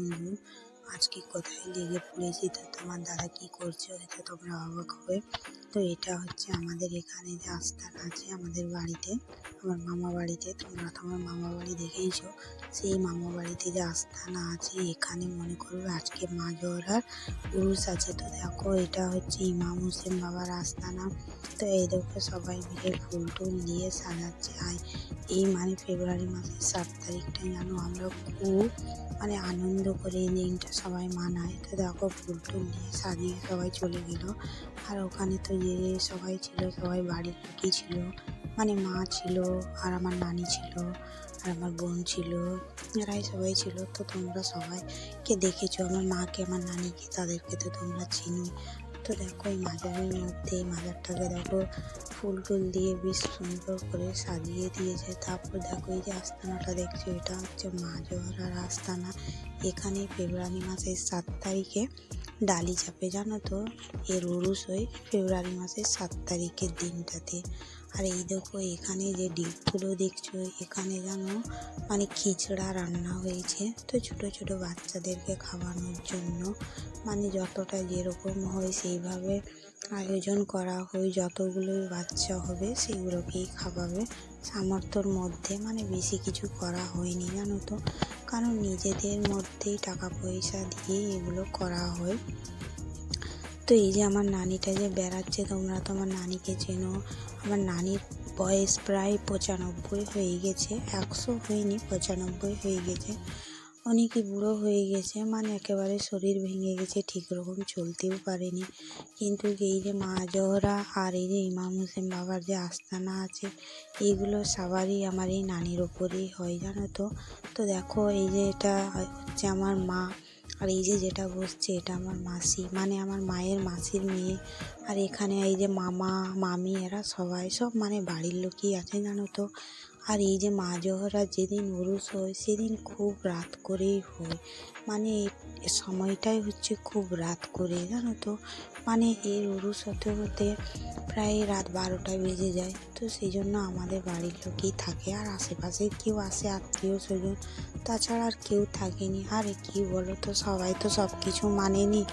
বন্ধু, আজকে কোথায় লেগে পড়েছি তো তোমার দাদা কি করছে হয়তো তোমরা অবাক হবে। তো এটা হচ্ছে আমাদের এখানে যে আস্তানা আছে আমাদের বাড়িতে, আমার মামা বাড়িতে। তোমরা তো আমার মামা বাড়ি দেখেইছো, সেই মামা বাড়িতে যে আস্তানা আছে এখানে মনে করবে আজকে মা জোহরার উরুস আছে। তো দেখো এটা হচ্ছে ইমাম হোসেন বাবার আস্তানা। তো এই দেখো সবাই মিলে ফুল টুল দিয়ে সাজাচ্ছে। এই ফেব্রুয়ারি মাসের 7 তারিখটা জানো আমরা খুব আনন্দ করে এই দিনটা সবাই মানায়। তো দেখো ফুল টুল দিয়ে সাজিয়ে সবাই চলে গেল। আর ওখানে তো যে সবাই ছিল সবাই বাড়ির লোকই ছিল, মা ছিল আর আমার নানি ছিল আর আমার বোন ছিল, এরাই সবাই ছিল। তো তোমরা সবাইকে দেখেছো, আমার মাকে আমার নানিকে, তাদেরকে তো তোমরা চিনোই। তো দেখো এই মাজারের মধ্যে, এই মাজারটাকে দেখো ফুল টুল দিয়ে বেশ সুন্দর করে সাজিয়ে দিয়েছে। তারপর দেখো এই যে আস্তানাটা দেখছো, এটা হচ্ছে মা জোহরার আস্তানা। এখানে ফেব্রুয়ারি মাসের 7 তারিখে ডালি চাপে, জানো তো। এর উরুস হয় ফেব্রুয়ারি মাসের 7 তারিখের দিনটাতে। আর এই দেখো এখানে যে ডিপগুলো দেখছো, এখানে জানো খিচড়া রান্না হয়েছে। তো ছোট ছোট বাচ্চাদেরকে খাওয়ানোর জন্য যতটা যেরকম হয় সেইভাবে আয়োজন করা হয়। যতগুলো বাচ্চা হবে সেগুলোকেই খাওয়াবে সামর্থ্যর মধ্যে, বেশি কিছু করা হয়নি জানো তো, কারণ নিজেদের মধ্যেই টাকা পয়সা দিয়ে এগুলো করা হয়। তো এই যে আমার নানিটা যে বেড়াচ্ছে, তোমরা তো আমার নানিকে চেনো। আমার নানির বয়স প্রায় 95 হয়ে গেছে, 100 হয়নি, 95 হয়ে গেছে। অনেকই বুড়ো হয়ে গেছে, একেবারে শরীর ভেঙে গেছে, ঠিক রকম চলতেও পারেনি। কিন্তু এই যে মা জোহরা আর এই যে ইমাম হোসেন বাবার যে আস্তানা আছে, এইগুলো সবারই আমার এই নানির ওপরেই হয়, জানো তো। তো দেখো এই যে এটা হচ্ছে আমার মা, আর এই যে যেটা বসছে এটা আমার মাসি, আমার মায়ের মাসির মেয়ে। আর এখানে এই যে মামা মামি এরা সবাই সব বাড়ির লোকই আছে, জানো তো। আর এই যে মা জোহরার যেদিন উরুস হয় সেদিন খুব রাত করেই হয়, সময়টাই হচ্ছে খুব রাত করে, জানো তো। এর উরুস হতে হতে প্রায় রাত 12টা বেজে যায়। তো সেই জন্য আমাদের বাড়ির লোকই থাকে, আর আশেপাশে কেউ আসে আত্মীয় স্বজন, তাছাড়া আর কেউ থাকেনি। আর কি বলো তো, সবাই তো সব কিছু মানেনি,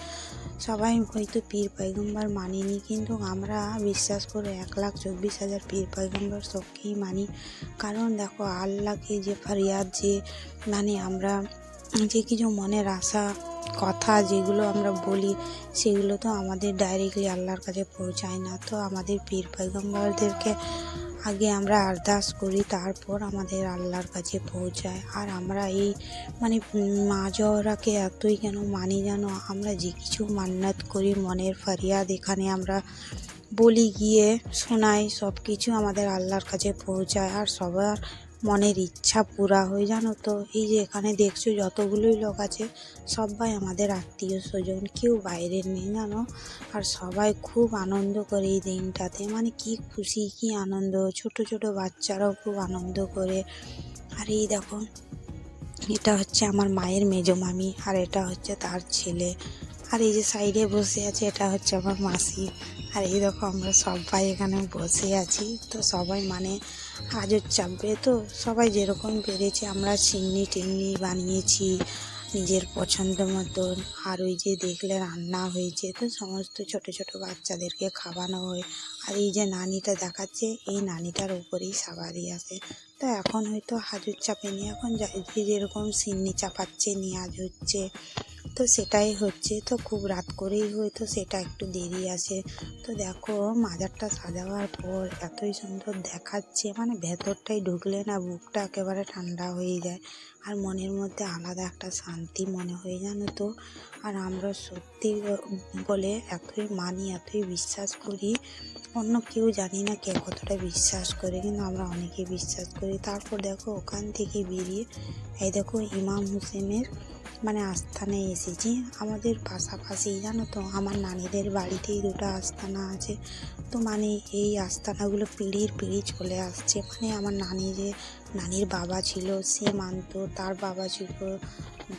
সবাই হয়তো পীর পয়গম্বর মানেনি, কিন্তু আমরা বিশ্বাস করে 1,24,000 পীর পয়গম্বর সবকেই মানি। কারণ দেখো আল্লাহকে যে ফরিয়াদ, যে আমরা যে কিছু মনের আশা কথা যেগুলো আমরা বলি, সেগুলো তো আমাদের ডাইরেক্টলি আল্লাহর কাছে পৌঁছায় না। তো আমাদের পীর পয়গম্বরদেরকে আগে আমরা আরদাস করি, তারপর আমাদের আল্লাহর কাছে পৌঁছায়। আর আমরা এই মা জোহরাকে এতই কেন মানি জানো, আমরা যে কিছু মান্নাত করি, মনের ফরিয়াদ এখানে আমরা বলি, গিয়ে শোনাই, সব কিছু আমাদের আল্লাহর কাছে পৌঁছায় আর সবার মনের ইচ্ছা পুরা হয়, জানো তো। এই যে এখানে দেখছো যতগুলোই লোক আছে সবাই আমাদের আত্মীয় স্বজন, কেউ বাইরের নেই, জানো। আর সবাই খুব আনন্দ করে এই দিনটাতে, কি খুশি কি আনন্দ, ছোট ছোট বাচ্চারাও খুব আনন্দ করে। আর এই দেখো এটা হচ্ছে আমার মায়ের মেজো মামি, আর এটা হচ্ছে তার ছেলে। আর এই যে সাইডে বসে আছে এটা হচ্ছে আমার মাসি। আর এই দেখো আমরা সবাই এখানে বসে আছি। তো সবাই আজও চাপবে, তো সবাই যেরকম পেরেছে, আমরা চিমনি টিমনি বানিয়েছি নিজের পছন্দ মতন। আর ওই যে দেখলে রান্না হয়েছে, তো সমস্ত ছোট ছোট বাচ্চাদেরকে খাওয়ানো হয়। আর এই যে নানিটা দেখাচ্ছে, এই নানিটার উপরেই সবারই আছে। তো এখন হয়তো হাজুর চাপেনি, এখন যে যেরকম সিন্নি চাপাচ্ছে নিয়াজ হচ্ছে, তো সেটাই হচ্ছে। তো খুব রাত করেই হয়তো সেটা একটু দেরি আছে। তো দেখো মাজারটা সাজাবার পর এতই সুন্দর দেখাচ্ছে, ভেতরটাই ঢুকলে না বুকটা একেবারে ঠান্ডা হয়ে যায়, আর মনের মধ্যে আলাদা একটা শান্তি মনে হয়, জানো তো। আর আমরা সত্যি বলে এতই মানি, এতই বিশ্বাস করি, অন্য কেউ জানি না কে কতটা বিশ্বাস করে, কিন্তু আমরা অনেকে বিশ্বাস করি। তারপর দেখো ওখান থেকে বেরিয়ে এই দেখো ইমাম হোসেনের আস্তানায় এসেছি। আমাদের পাশাপাশি, জানো তো, আমার নানিদের বাড়িতেই দুটো আস্তানা আছে। তো এই আস্তানাগুলো পিঁড়ির পিঁড়ি চলে আসছে। আমার নানির বাবা ছিল, সে মানতো, তার বাবা ছিল,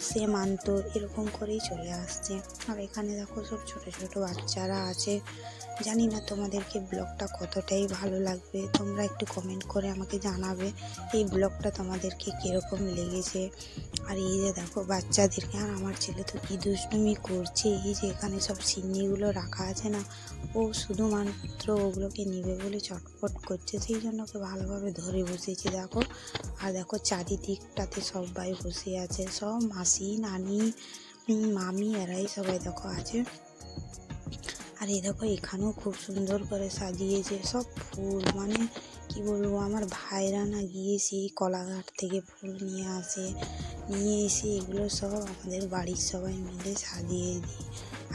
সে মানতো, এরকম করেই চলে আসছে। আর এখানে দেখো সব ছোট ছোট বাচ্চারা আছে। জানি না তোমাদেরকে ব্লগটা কতটাই ভালো লাগবে, তোমরা একটু কমেন্ট করে আমাকে জানাবে এই ব্লগটা তোমাদেরকে কীরকম লেগেছে। আর এই যে দেখো বাচ্চাদেরকে, আর আমার ছেলে তো কী দুষ্টুমি করছে, এই যে এখানে সব সিন্নিগুলো রাখা আছে না, ও শুধুমাত্র ওগুলোকে নিবে বলে চটপট করছে, সেই জন্য ওকে ভালোভাবে ধরে বসেছি দেখো। আর দেখো চারিদিকটাতে সবাই বসে আছে, সব মাসি নানি মামি এরাই সবাই দেখো আছে। আর এই দেখো এখানেও খুব সুন্দর করে সাজিয়েছে সব ফুল, মানে কি বলবো, আমার ভাইরা না গিয়ে সেই কলাঘাট থেকে ফুল নিয়ে আসে, নিয়ে এসে এগুলো সব আমাদের বাড়ির সবাই মিলে সাজিয়ে দিই।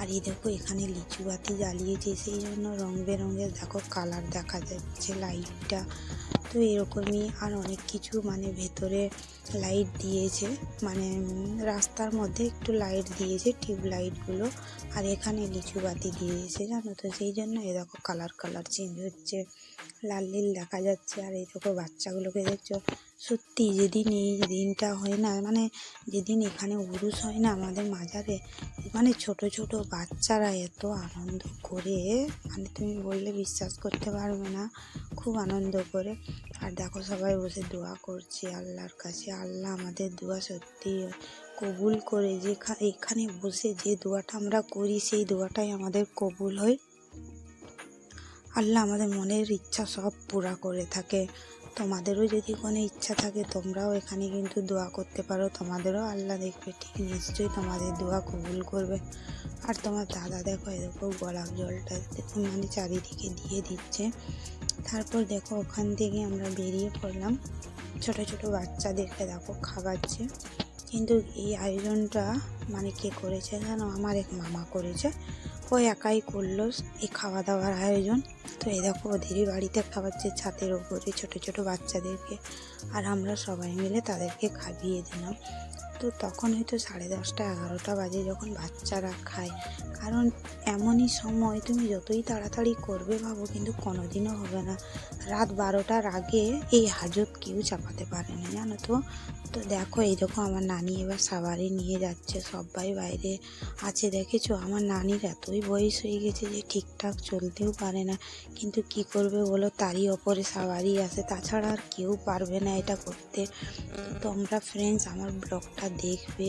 আর এই দেখো এখানে লিচু বাতি জ্বালিয়েছে, সেই জন্য রং বেরঙের দেখো কালার দেখা যাচ্ছে লাইটটা। তো এরকমই আর অনেক কিছু, মানে ভেতরে লাইট দিয়েছে, মানে রাস্তার মধ্যে একটু লাইট দিয়েছে, টিউব লাইটগুলো। আর এখানে লিচু বাতি দিয়েছে জানো তো, সেই জন্য এই দেখো কালার চেঞ্জ হচ্ছে, লাল নীল দেখা যাচ্ছে। আর এই দেখো বাচ্চাগুলোকে দেখছো, সত্যি যেদিন এই দিনটা হয় না, মানে যেদিন এখানে উরুস হয় না আমাদের মাজারে, মানে ছোট ছোট বাচ্চারা এত আনন্দ করে, মানে তুমি বললে বিশ্বাস করতে পারবে না, খুব আনন্দ করে। আর দেখো সবাই বসে দোয়া করছে আল্লাহর কাছে, আল্লাহ আমাদের দোয়া সত্যি কবুল করে, যে এখানে বসে যে দোয়াটা আমরা করি সেই দোয়াটাই আমাদের কবুল হয়। আল্লাহ আমাদের মনের ইচ্ছা সব পুরা করে থাকে। তোমাদেরও যদি কোনো ইচ্ছা থাকে তোমরাও এখানে কিন্তু দোয়া করতে পারো, তোমাদেরও আল্লাহ দেখবে ঠিক নিশ্চয়ই তোমাদের দোয়া কবুল করবে। আর তোমার দাদা দেখো এরকম গোলাপ জলটা মানে চারিদিকে দিয়ে দিচ্ছে। তারপর দেখো ওখান থেকে আমরা বেরিয়ে পড়লাম, ছোট ছোট বাচ্চাদেরকে দেখো খাওয়াচ্ছে। কিন্তু এই আয়োজনটা মানে কে করেছে জানো, আমার এক মামা করেছে, ও একাই করলো এই খাওয়া দাওয়ার আয়োজন। তো এই দেখো ওদেরই বাড়িতে খাওয়াচ্ছে ছাদের ওপরে ছোট ছোট বাচ্চাদেরকে, আর আমরা সবাই মিলে তাদেরকে খাইয়ে দিলাম। তো তখন হয়তো 10:30 11টা বাজে যখন বাচ্চারা খায়, কারণ এমনই সময় তুমি যতই তাড়াতাড়ি করবে ভাবো কিন্তু কোনোদিনও হবে না। রাত 12টার আগে এই হাজত কেউ চাপাতে পারে না জানো তো। তো দেখো এইরকম আমার নানি এবার সাবারি নিয়ে যাচ্ছে, সবাই বাইরে আছে দেখেছো। আমার নানির এতই বয়স হয়ে গেছে যে ঠিকঠাক চলতেও পারে না, কিন্তু কি করবে বলো, তারই ওপরে সাবারি আছে, তাছাড়া আর কেউ পারবে না এটা করতে। তোমরা ফ্রেন্ডস আমার ব্লগটা দেখবে,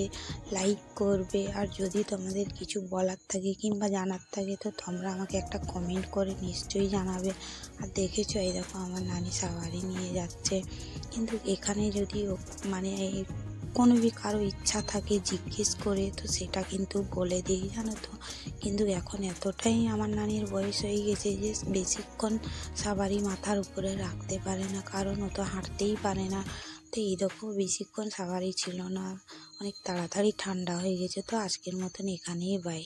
লাইক করবে, আর যদি তোমাদের কিছু বলার থাকে কিংবা জানার থাকে তো তোমরা আমাকে একটা কমেন্ট করে নিশ্চয়ই জানাবে। আর দেখেছো এই দেখো আমার নানি সাবারি নিয়ে যাচ্ছে, কিন্তু এখানে যদি মানে কোনো কারো ইচ্ছা থাকে জিজ্ঞেস করে তো সেটা কিন্তু বলে দিই জানো তো। কিন্তু এখন এতটাই আমার নানির বয়স হয়ে গেছে যে বেশিক্ষণ সাবারি মাথার উপরে রাখতে পারে না, কারণ ও তো হাঁটতেই পারে না। তো এই দেখো বেশিক্ষণ সাবারি ছিল না, অনেক তাড়াতাড়ি ঠান্ডা হয়ে গেছে। তো আজকের মতন এখানেই বাই।